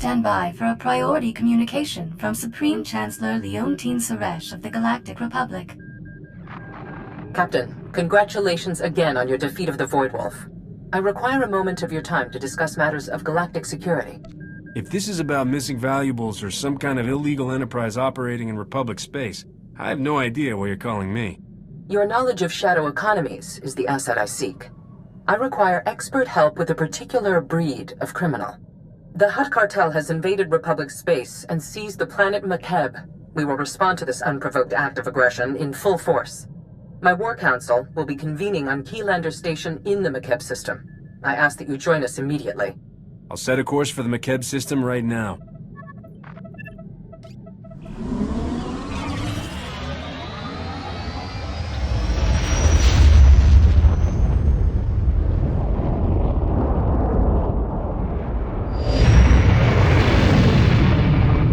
stand by for a priority communication from Supreme Chancellor Leontine Suresh of the Galactic Republic. Captain, congratulations again on your defeat of the Void Wolf. I require a moment of your time to discuss matters of galactic security. If this is about missing valuables or some kind of illegal enterprise operating in Republic space, I have no idea why you're calling me. Your knowledge of shadow economies is the asset I seek. I require expert help with a particular breed of criminal. The Hutt cartel has invaded Republic space and seized the planet Makeb. We will respond to this unprovoked act of aggression in full force. My War Council will be convening on Keylander Station in the Makeb system. I ask that you join us immediately. I'll set a course for the Makeb system right now.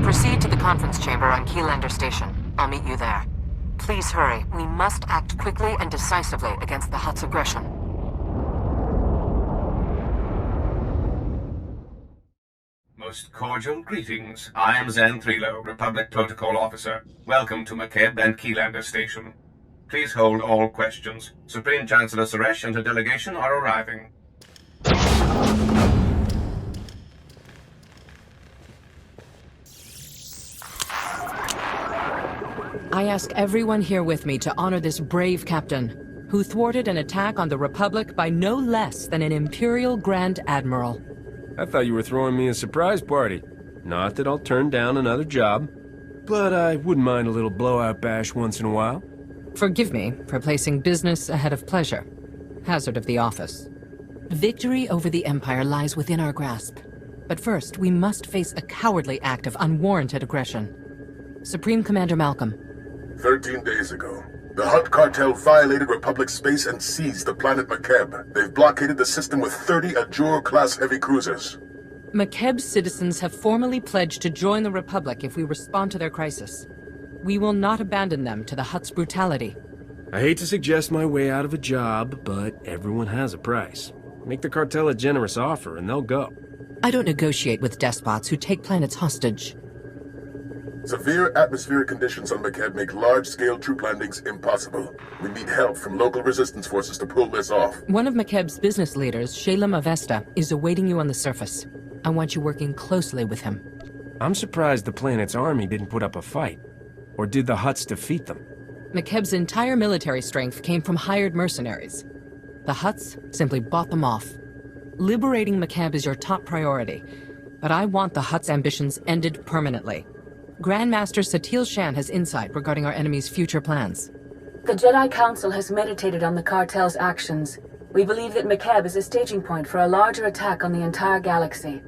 Proceed to the conference chamber on Keylander Station. I'll meet you there. Please hurry. We must act quickly and decisively against the Hutt's aggression. Most cordial greetings. I am Zen Thrilo, Republic Protocol Officer. Welcome to Makeb and Keylander Station. Please hold all questions. Supreme Chancellor Suresh and her delegation are arriving. I ask everyone here with me to honor this brave captain, who thwarted an attack on the Republic by no less than an Imperial Grand Admiral. I thought you were throwing me a surprise party. Not that I'll turn down another job, but I wouldn't mind a little blowout bash once in a while. Forgive me for placing business ahead of pleasure. Hazard of the office. Victory over the Empire lies within our grasp. But first, we must face a cowardly act of unwarranted aggression. Supreme Commander Malcolm. 13 days ago, the Hutt cartel violated Republic space and seized the planet Makeb. They've blockaded the system with 30 Ajur-class heavy cruisers. Makeb's citizens have formally pledged to join the Republic if we respond to their crisis. We will not abandon them to the Hutt's brutality. I hate to suggest my way out of a job, but everyone has a price. Make the cartel a generous offer and they'll go. I don't negotiate with despots who take planets hostage. Severe atmospheric conditions on Makeb make large-scale troop landings impossible. We need help from local resistance forces to pull this off. One of Makeb's business leaders, Shalem Avesta, is awaiting you on the surface. I want you working closely with him. I'm surprised the planet's army didn't put up a fight. Or did the Hutts defeat them? Makeb's entire military strength came from hired mercenaries. The Hutts simply bought them off. Liberating Makeb is your top priority, but I want the Hutts' ambitions ended permanently. Grandmaster Satil Shan has insight regarding our enemy's future plans. The Jedi Council has meditated on the cartel's actions. We believe that Makeb is a staging point for a larger attack on the entire galaxy.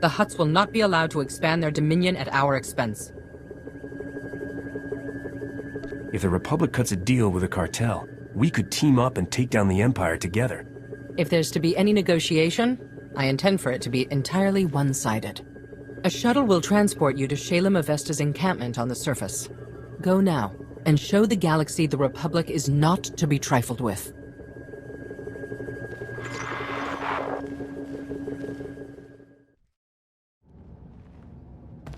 The Hutts will not be allowed to expand their dominion at our expense. If the Republic cuts a deal with the cartel, we could team up and take down the Empire together. If there's to be any negotiation, I intend for it to be entirely one-sided. A shuttle will transport you to Shalem Avesta's encampment on the surface. Go now, and show the galaxy the Republic is not to be trifled with.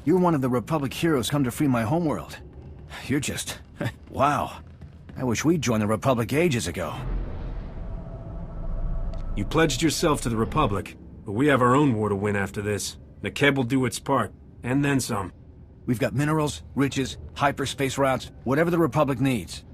You're one of the Republic heroes come to free my homeworld. You're just... wow. I wish we'd joined the Republic ages ago. You pledged yourself to the Republic, but we have our own war to win after this. Makeb will do its part, and then some. We've got minerals, riches, hyperspace routes, whatever the Republic needs.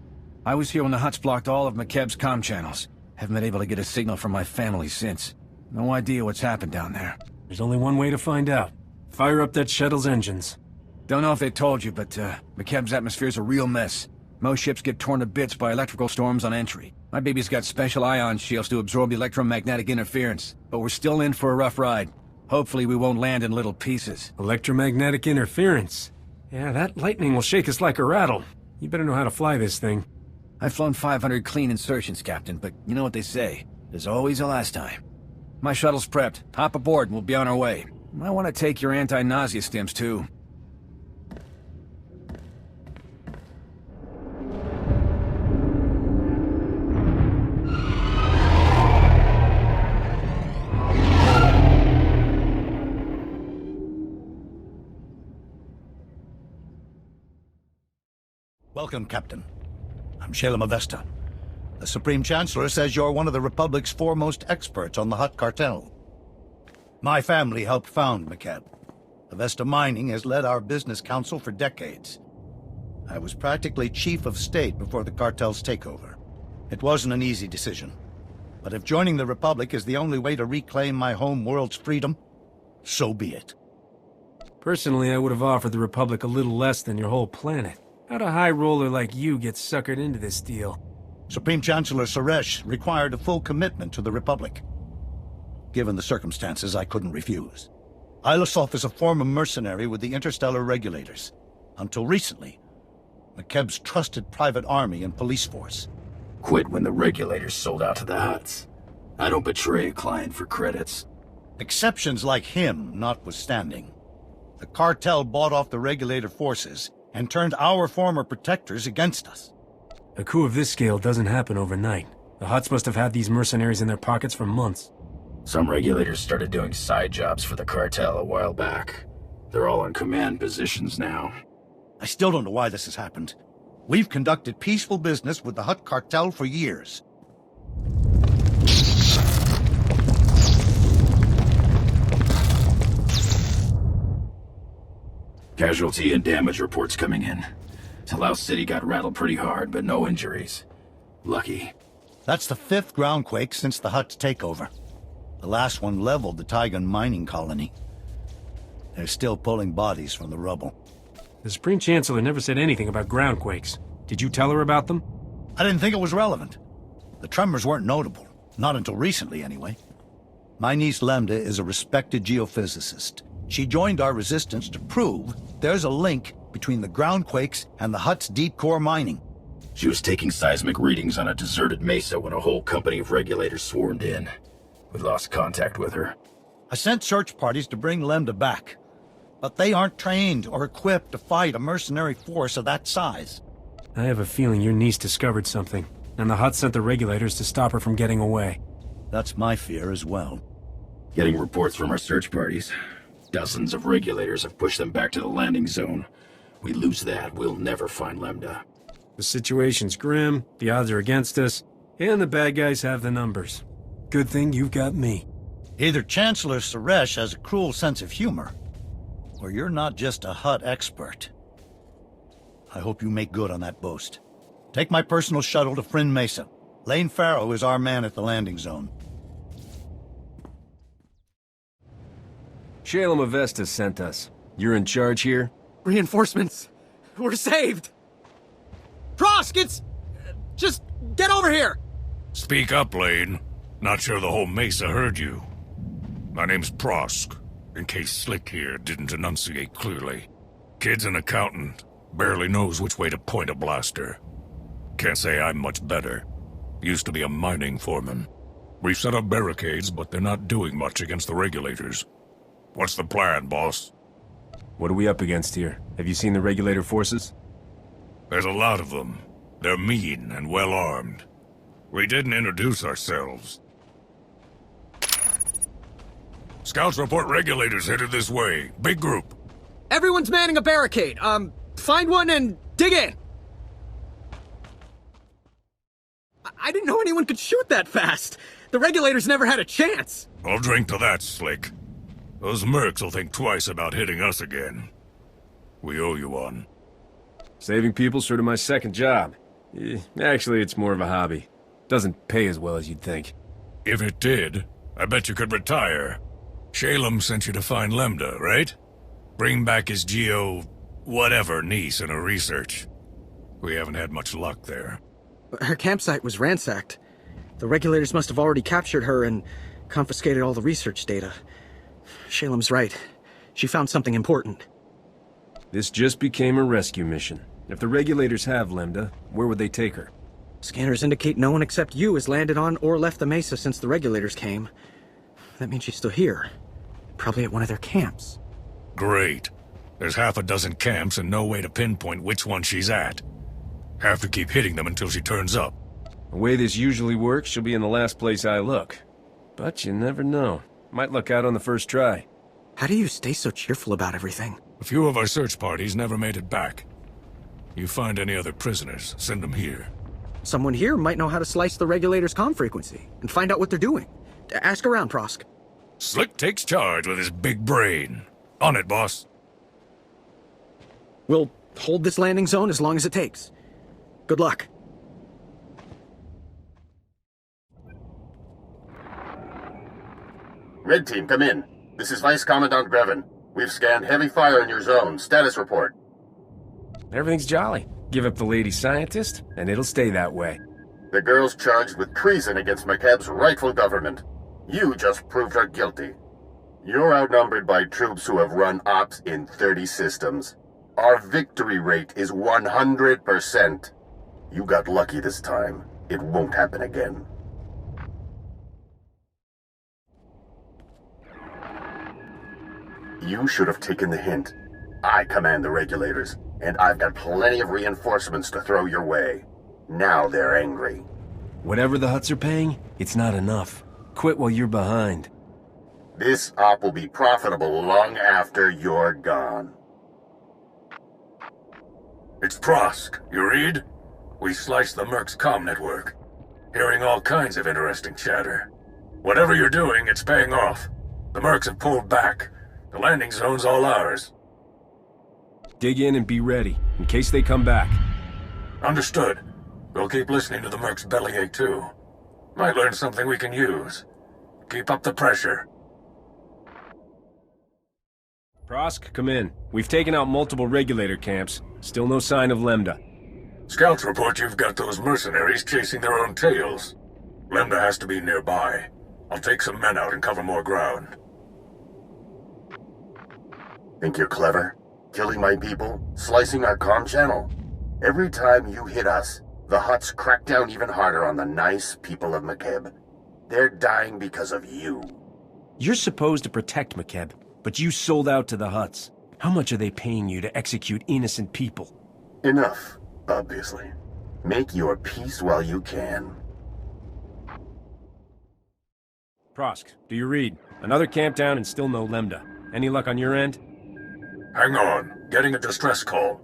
I was here when the Hutts blocked all of Makeb's comm channels. Haven't been able to get a signal from my family since. No idea what's happened down there. There's only one way to find out. Fire up that shuttle's engines. Don't know if they told you, but Makeb's atmosphere's a real mess. Most ships get torn to bits by electrical storms on entry. My baby's got special ion shields to absorb the electromagnetic interference, but we're still in for a rough ride. Hopefully we won't land in little pieces. Electromagnetic interference? Yeah, that lightning will shake us like a rattle. You better know how to fly this thing. I've flown 500 clean insertions, Captain, but you know what they say. There's always a last time. My shuttle's prepped. Hop aboard and we'll be on our way. Might want to take your anti-nausea stims, too. Welcome, Captain. I'm Shalem Avesta. The Supreme Chancellor says you're one of the Republic's foremost experts on the Hutt cartel. My family helped found McCabe. Avesta Mining has led our business council for decades. I was practically chief of state before the cartel's takeover. It wasn't an easy decision. But if joining the Republic is the only way to reclaim my home world's freedom, so be it. Personally, I would have offered the Republic a little less than your whole planet. How'd a high roller like you get suckered into this deal? Supreme Chancellor Suresh required a full commitment to the Republic. Given the circumstances, I couldn't refuse. Ilisov is a former mercenary with the interstellar regulators. Until recently, McKeb's trusted private army and police force. Quit when the regulators sold out to the Hutts. I don't betray a client for credits. Exceptions like him notwithstanding. The cartel bought off the regulator forces and turned our former protectors against us. A coup of this scale doesn't happen overnight. The Hutts must have had these mercenaries in their pockets for months. Some regulators started doing side jobs for the cartel a while back. They're all in command positions now. I still don't know why this has happened. We've conducted peaceful business with the Hutt cartel for years. Casualty and damage reports coming in. Talau City got rattled pretty hard, but no injuries. Lucky. That's the 5th groundquake since the Hutt's takeover. The last one leveled the Taigan mining colony. They're still pulling bodies from the rubble. The Supreme Chancellor never said anything about groundquakes. Did you tell her about them? I didn't think it was relevant. The tremors weren't notable. Not until recently, anyway. My niece Lambda is a respected geophysicist. She joined our resistance to prove there's a link between the groundquakes and the Hutt's deep core mining. She was taking seismic readings on a deserted mesa when a whole company of regulators swarmed in. We lost contact with her. I sent search parties to bring Lambda back. But they aren't trained or equipped to fight a mercenary force of that size. I have a feeling your niece discovered something, and the Hutt sent the regulators to stop her from getting away. That's my fear as well. Getting reports from our search parties. Dozens of regulators have pushed them back to the landing zone. We lose that, we'll never find Lambda. The situation's grim, the odds are against us, and the bad guys have the numbers. Good thing you've got me. Either Chancellor Suresh has a cruel sense of humor, or you're not just a Hutt expert. I hope you make good on that boast. Take my personal shuttle to Friend Mesa. Lane Farrow is our man at the landing zone. Shalem Avesta sent us. You're in charge here? Reinforcements! We're saved! Prosk, it's... just get over here! Speak up, Lane. Not sure the whole Mesa heard you. My name's Prosk, in case Slick here didn't enunciate clearly. Kid's an accountant. Barely knows which way to point a blaster. Can't say I'm much better. Used to be a mining foreman. We've set up barricades, but they're not doing much against the regulators. What's the plan, boss? What are we up against here? Have you seen the regulator forces? There's a lot of them. They're mean and well-armed. We didn't introduce ourselves. Scouts report regulators headed this way. Big group. Everyone's manning a barricade. Find one and dig in. I didn't know anyone could shoot that fast. The regulators never had a chance. I'll drink to that, Slick. Those mercs will think twice about hitting us again. We owe you one. Saving people's sort of my second job. Actually, it's more of a hobby. Doesn't pay as well as you'd think. If it did, I bet you could retire. Shalem sent you to find Lambda, right? Bring back his whatever niece in her research. We haven't had much luck there. Her campsite was ransacked. The regulators must have already captured her and confiscated all the research data. Shalem's right. She found something important. This just became a rescue mission. If the regulators have Lambda, where would they take her? Scanners indicate no one except you has landed on or left the mesa since the regulators came. That means she's still here. Probably at one of their camps. Great. There's half a dozen camps and no way to pinpoint which one she's at. Have to keep hitting them until she turns up. The way this usually works, she'll be in the last place I look. But you never know. Might luck out on the first try. How do you stay so cheerful about everything? A few of our search parties never made it back. You find any other prisoners, send them here. Someone here might know how to slice the regulator's comm frequency and find out what they're doing. Ask around, Prosk. Slick takes charge with his big brain. On it, boss. We'll hold this landing zone as long as it takes. Good luck. Red Team, come in. This is Vice Commandant Grevin. We've scanned heavy fire in your zone. Status report. Everything's jolly. Give up the lady scientist, and it'll stay that way. The girl's charged with treason against McCabe's rightful government. You just proved her guilty. You're outnumbered by troops who have run ops in 30 systems. Our victory rate is 100%. You got lucky this time. It won't happen again. You should have taken the hint. I command the regulators, and I've got plenty of reinforcements to throw your way. Now they're angry. Whatever the Hutts are paying, it's not enough. Quit while you're behind. This op will be profitable long after you're gone. It's Prosk. You read? We sliced the Merc's comm network. Hearing all kinds of interesting chatter. Whatever you're doing, it's paying off. The Mercs have pulled back. The landing zone's all ours. Dig in and be ready, in case they come back. Understood. We'll keep listening to the Merc's bellyache, too. Might learn something we can use. Keep up the pressure. Prosk, come in. We've taken out multiple regulator camps. Still no sign of Lambda. Scouts report you've got those mercenaries chasing their own tails. Lambda has to be nearby. I'll take some men out and cover more ground. Think you're clever? Killing my people? Slicing our comm channel? Every time you hit us, the Hutts crack down even harder on the nice people of McCabe. They're dying because of you. You're supposed to protect McCabe, but you sold out to the Hutts. How much are they paying you to execute innocent people? Enough, obviously. Make your peace while you can. Prosk, do you read? Another camp down and still no Lambda. Any luck on your end? Hang on. Getting a distress call.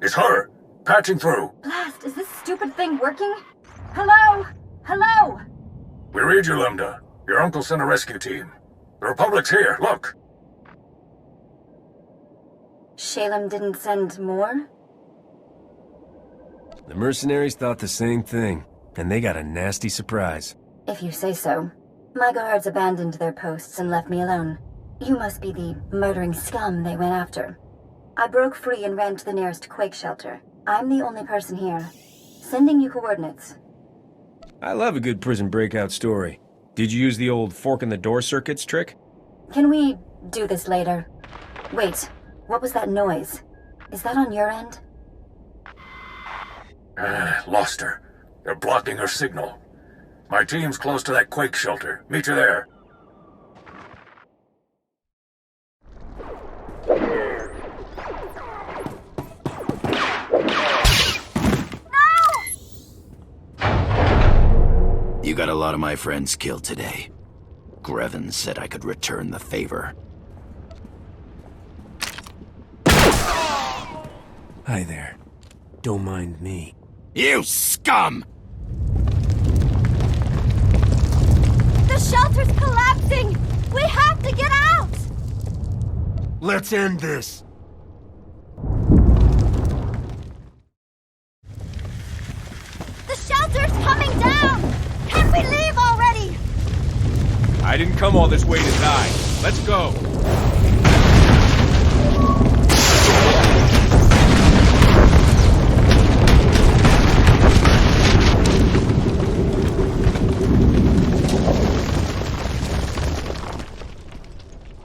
It's her! Patching through! Blast, is this stupid thing working? Hello? Hello? We read you, Lambda. Your uncle sent a rescue team. The Republic's here, look! Shalem didn't send more? The mercenaries thought the same thing, and they got a nasty surprise. If you say so. My guards abandoned their posts and left me alone. You must be the murdering scum they went after. I broke free and ran to the nearest quake shelter. I'm the only person here. Sending you coordinates. I love a good prison breakout story. Did you use the old fork-in-the-door circuits trick? Can we do this later? Wait, what was that noise? Is that on your end? Lost her. They're blocking her signal. My team's close to that quake shelter. Meet you there. You got a lot of my friends killed today. Grevin said I could return the favor. Hi there. Don't mind me. You scum! The shelter's collapsing! We have to get out! Let's end this! The shelter's coming down! Can we leave already? I didn't come all this way to die. Let's go!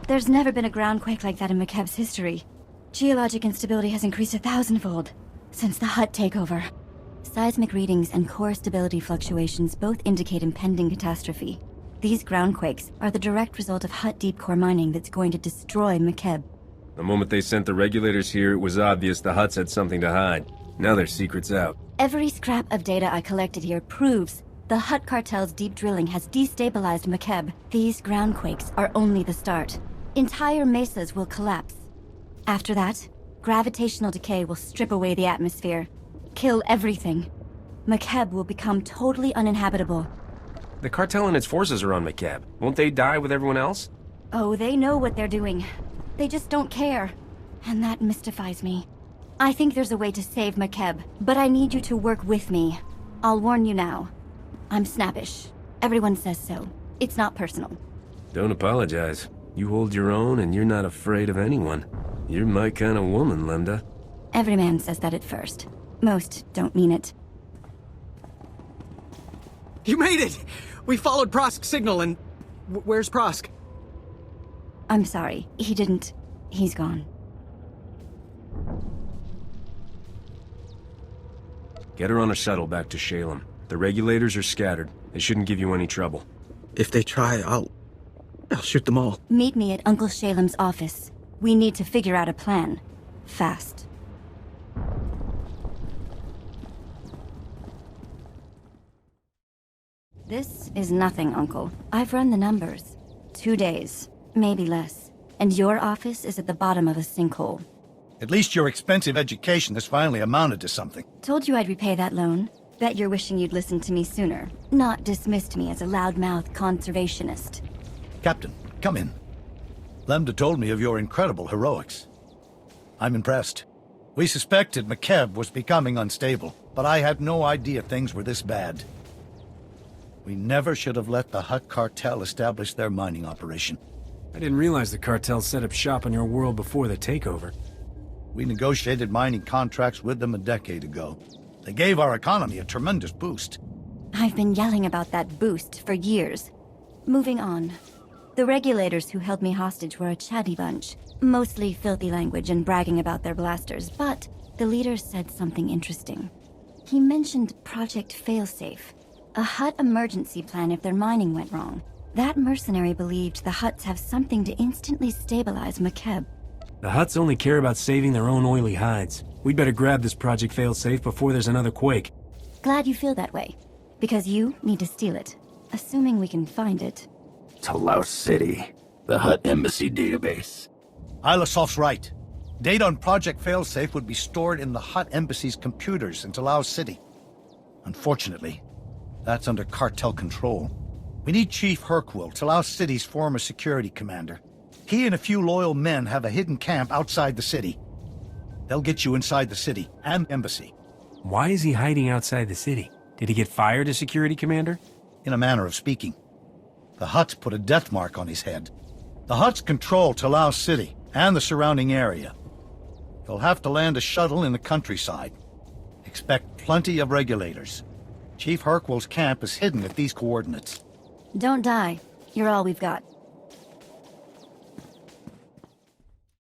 There's never been a groundquake like that in McCabe's history. Geologic instability has increased 1,000-fold since the Hutt takeover. Seismic readings and core stability fluctuations both indicate impending catastrophe. These groundquakes are the direct result of Hutt deep core mining that's going to destroy McCabe. The moment they sent the regulators here, it was obvious the Hutts had something to hide. Now their secret's out. Every scrap of data I collected here proves the Hutt cartel's deep drilling has destabilized McCabe. These groundquakes are only the start. Entire mesas will collapse. After that, Gravitational decay will strip away the atmosphere, kill everything. McKeb will become totally uninhabitable. The cartel and its forces are on McCab. Won't they die with everyone else? Oh, they know what they're doing. They just don't care. And that mystifies me. I think there's a way to save McKeb, but I need you to work with me. I'll warn you now. I'm snappish. Everyone says so. It's not personal. Don't apologize. You hold your own and you're not afraid of anyone. You're my kind of woman, Lemda. Every man says that at first. Most don't mean it. You made it! We followed Prosk's signal and... where's Prosk? I'm sorry. He didn't... He's gone. Get her on a shuttle back to Shalem. The regulators are scattered. They shouldn't give you any trouble. If they try, I'll shoot them all. Meet me at Uncle Shalem's office. We need to figure out a plan. Fast. This is nothing, Uncle. I've run the numbers. 2 days, maybe less. And your office is at the bottom of a sinkhole. At least your expensive education has finally amounted to something. Told you I'd repay that loan. Bet you're wishing you'd listened to me sooner. Not dismissed me as a loudmouth conservationist. Captain, come in. Lemda told me of your incredible heroics. I'm impressed. We suspected McKeb was becoming unstable, but I had no idea things were this bad. We never should have let the Hutt cartel establish their mining operation. I didn't realize the cartel set up shop on your world before the takeover. We negotiated mining contracts with them a decade ago. They gave our economy a tremendous boost. I've been yelling about that boost for years. Moving on. The regulators who held me hostage were a chatty bunch. Mostly filthy language and bragging about their blasters, but the leader said something interesting. He mentioned Project Failsafe, a Hutt emergency plan if their mining went wrong. That mercenary believed the Hutts have something to instantly stabilize McKeb. The Hutts only care about saving their own oily hides. We'd better grab this Project Failsafe before there's another quake. Glad you feel that way, because you need to steal it, assuming we can find it. To Laos City, the Hutt Embassy database. Ilasof's right. Data on Project Failsafe would be stored in the Hutt Embassy's computers in Laos City. Unfortunately, that's under cartel control. We need Chief Hercule, Laos City's former security commander. He and a few loyal men have a hidden camp outside the city. They'll get you inside the city and embassy. Why is he hiding outside the city? Did he get fired as security commander? In a manner of speaking. The Hutts put a death mark on his head. The Hutts control Laos City and the surrounding area. You'll have to land a shuttle in the countryside. Expect plenty of regulators. Chief Hercule's camp is hidden at these coordinates. Don't die. You're all we've got.